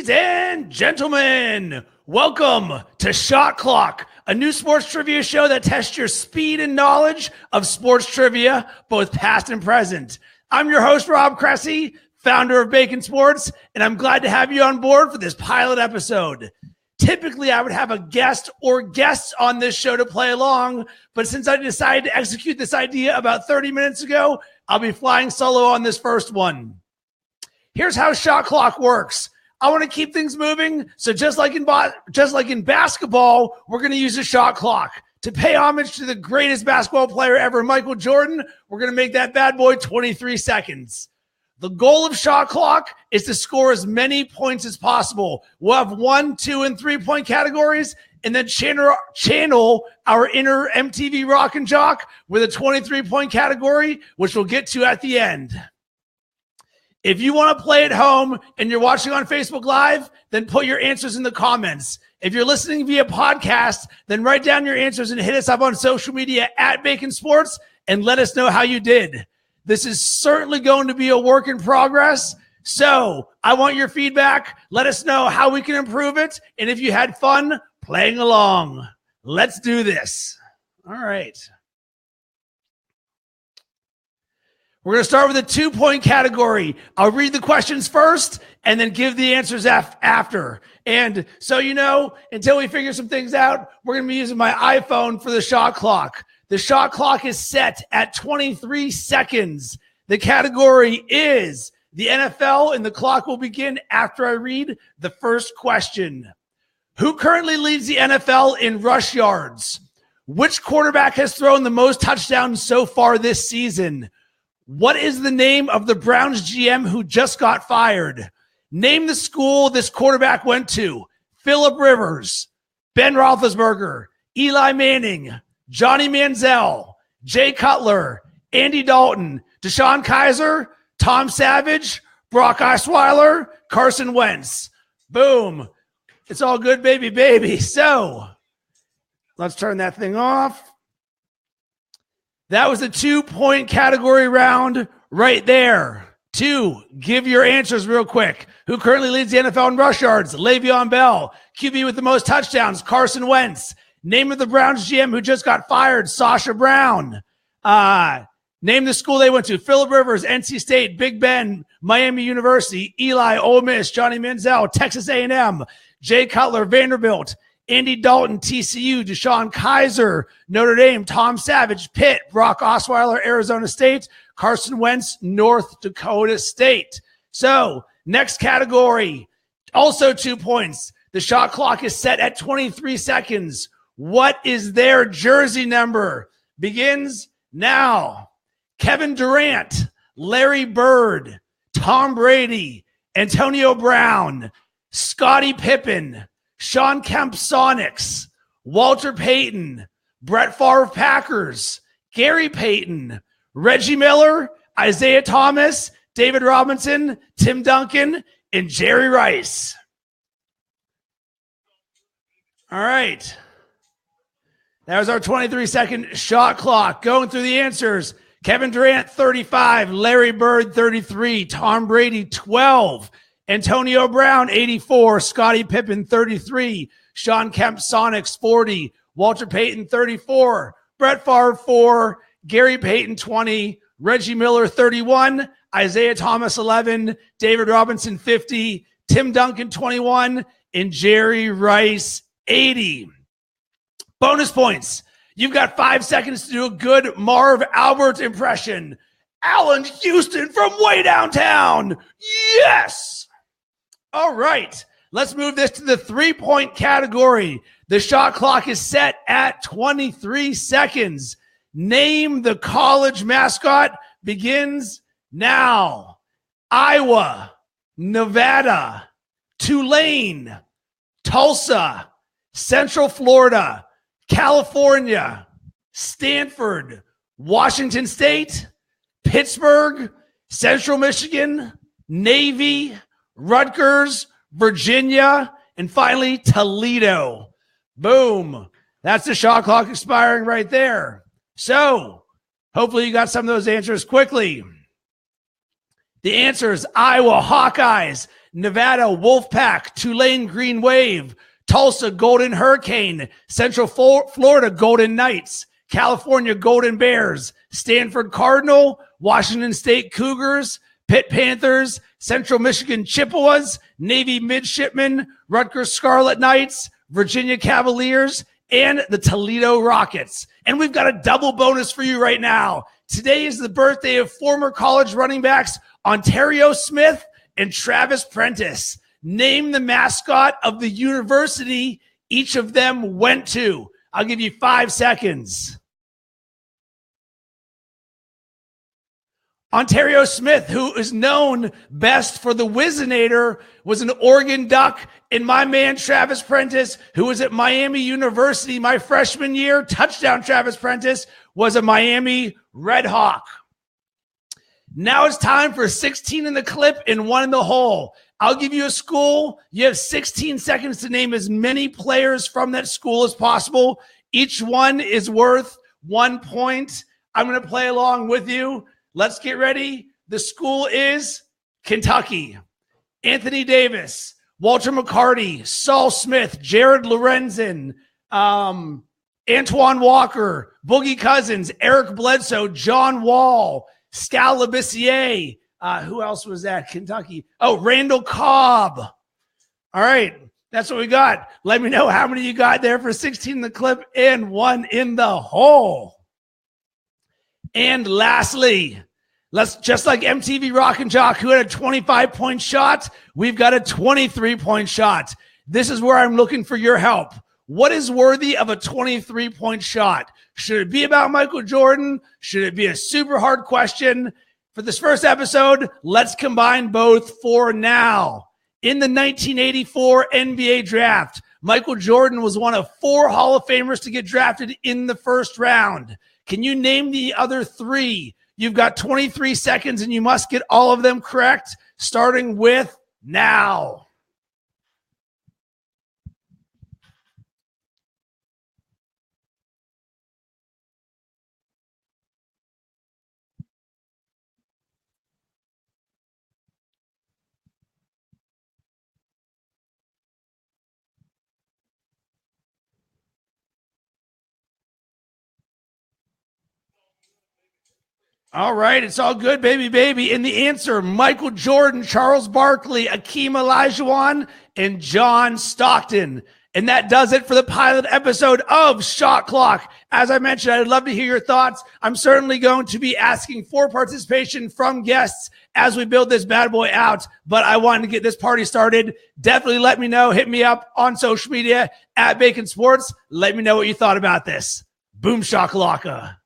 Ladies and gentlemen, welcome to Shot Clock, a new sports trivia show that tests your speed and knowledge of sports trivia, both past and present. I'm your host, Rob Cressy, founder of Bacon Sports, and I'm glad to have you on board for this pilot episode. Typically, I would have a guest or guests on this show to play along, but since I decided to execute this idea about 30 minutes ago, I'll be flying solo on this first one. Here's how Shot Clock works. I want to keep things moving, so just like in basketball, we're going to use a shot clock. To pay homage to the greatest basketball player ever, Michael Jordan, we're going to make that bad boy 23 seconds. The goal of Shot Clock is to score as many points as possible. We'll have 1, 2, and 3-point categories, and then channel our inner MTV Rock and Jock with a 23-point category, which we'll get to at the end. If you want to play at home and you're watching on Facebook Live, then put your answers in the comments. If you're listening via podcast, then write down your answers and hit us up on social media at Bacon Sports and let us know how you did. This is certainly going to be a work in progress, so I want your feedback. Let us know how we can improve it, and if you had fun playing along. Let's do this. All right. We're going to start with a 2-point category. I'll read the questions first and then give the answers after. And so, until we figure some things out, we're going to be using my iPhone for the shot clock. The shot clock is set at 23 seconds. The category is the NFL, and the clock will begin after I read the first question. Who currently leads the NFL in rush yards? Which quarterback has thrown the most touchdowns so far this season? What is the name of the Browns GM who just got fired? Name the school this quarterback went to. Phillip Rivers, Ben Roethlisberger, Eli Manning, Johnny Manziel, Jay Cutler, Andy Dalton, Deshaun Kaiser, Tom Savage, Brock Osweiler, Carson Wentz. Boom. It's all good, baby. So let's turn that thing off. That was a 2-point category round right there. 2, give your answers real quick. Who currently leads the NFL in rush yards? Le'Veon Bell. QB with the most touchdowns, Carson Wentz. Name of the Browns GM who just got fired, Sasha Brown. Name the school they went to. Phillip Rivers, NC State, Big Ben, Miami University, Eli, Ole Miss, Johnny Manziel, Texas A&M, Jay Cutler, Vanderbilt, Andy Dalton, TCU, Deshaun Kaiser, Notre Dame, Tom Savage, Pitt, Brock Osweiler, Arizona State, Carson Wentz, North Dakota State. So, next category, also 2 points. The shot clock is set at 23 seconds. What is their jersey number? Begins now. Kevin Durant, Larry Bird, Tom Brady, Antonio Brown, Scottie Pippen, Sean Kemp Sonics, Walter Payton, Brett Favre Packers, Gary Payton, Reggie Miller, Isaiah Thomas, David Robinson, Tim Duncan, and Jerry Rice. All right. That was our 23-second shot clock. Going through the answers. Kevin Durant, 35. Larry Bird, 33. Tom Brady, 12. Antonio Brown, 84. Scottie Pippen, 33. Sean Kemp Sonics, 40. Walter Payton, 34. Brett Favre, 4. Gary Payton, 20. Reggie Miller, 31. Isaiah Thomas, 11. David Robinson, 50. Tim Duncan, 21. And Jerry Rice, 80. Bonus points. You've got 5 seconds to do a good Marv Albert impression. Allen Houston from way downtown. Yes. All right. Let's move this to the 3-point category. The shot clock is set at 23 seconds. Name the college mascot. Begins now. Iowa, Nevada, Tulane, Tulsa, Central Florida, California, Stanford, Washington State, Pittsburgh, Central Michigan, Navy, Rutgers, Virginia, and finally Toledo. Boom. That's the shot clock expiring right there. So hopefully you got some of those answers quickly. The answer is Iowa Hawkeyes. Nevada, Wolfpack, Tulane, Green Wave, Tulsa, Golden Hurricane, Central Florida, Golden Knights, California, Golden Bears, Stanford Cardinal, Washington State Cougars, Pitt Panthers, Central Michigan Chippewas, Navy Midshipmen, Rutgers Scarlet Knights, Virginia Cavaliers, and the Toledo Rockets. And we've got a double bonus for you right now. Today is the birthday of former college running backs Ontario Smith and Travis Prentice. Name the mascot of the university each of them went to. I'll give you 5 seconds. Ontario Smith, who is known best for the Whizzinator, was an Oregon Duck. And my man Travis Prentice, who was at Miami University my freshman year, touchdown Travis Prentice, was a Miami Red Hawk. Now it's time for 16 in the clip and 1 in the hole. I'll give you a school. You have 16 seconds to name as many players from that school as possible. Each one is worth 1 point. I'm going to play along with you. Let's get ready. The school is Kentucky. Anthony Davis, Walter McCarty, Saul Smith, Jared Lorenzen, Antoine Walker, Boogie Cousins, Eric Bledsoe, John Wall, Scal Labissiere. Who else was that? Kentucky. Oh, Randall Cobb. All right. That's what we got. Let me know how many you got there for 16 in the clip and 1 in the hole. And lastly, let's just like MTV Rock and Jock, who had a 25-point shot, we've got a 23-point shot. This is where I'm looking for your help. What is worthy of a 23-point shot? Should it be about Michael Jordan? Should it be a super hard question? For this first episode, let's combine both for now. In the 1984 NBA draft, Michael Jordan was one of 4 Hall of Famers to get drafted in the first round. Can you name the other 3? You've got 23 seconds and you must get all of them correct, starting with now. All right, it's all good, baby. And the answer, Michael Jordan, Charles Barkley, Akeem Olajuwon, and John Stockton. And that does it for the pilot episode of Shot Clock. As I mentioned, I'd love to hear your thoughts. I'm certainly going to be asking for participation from guests as we build this bad boy out, but I wanted to get this party started. Definitely let me know. Hit me up on social media at Bacon Sports. Let me know what you thought about this. Boom shakalaka.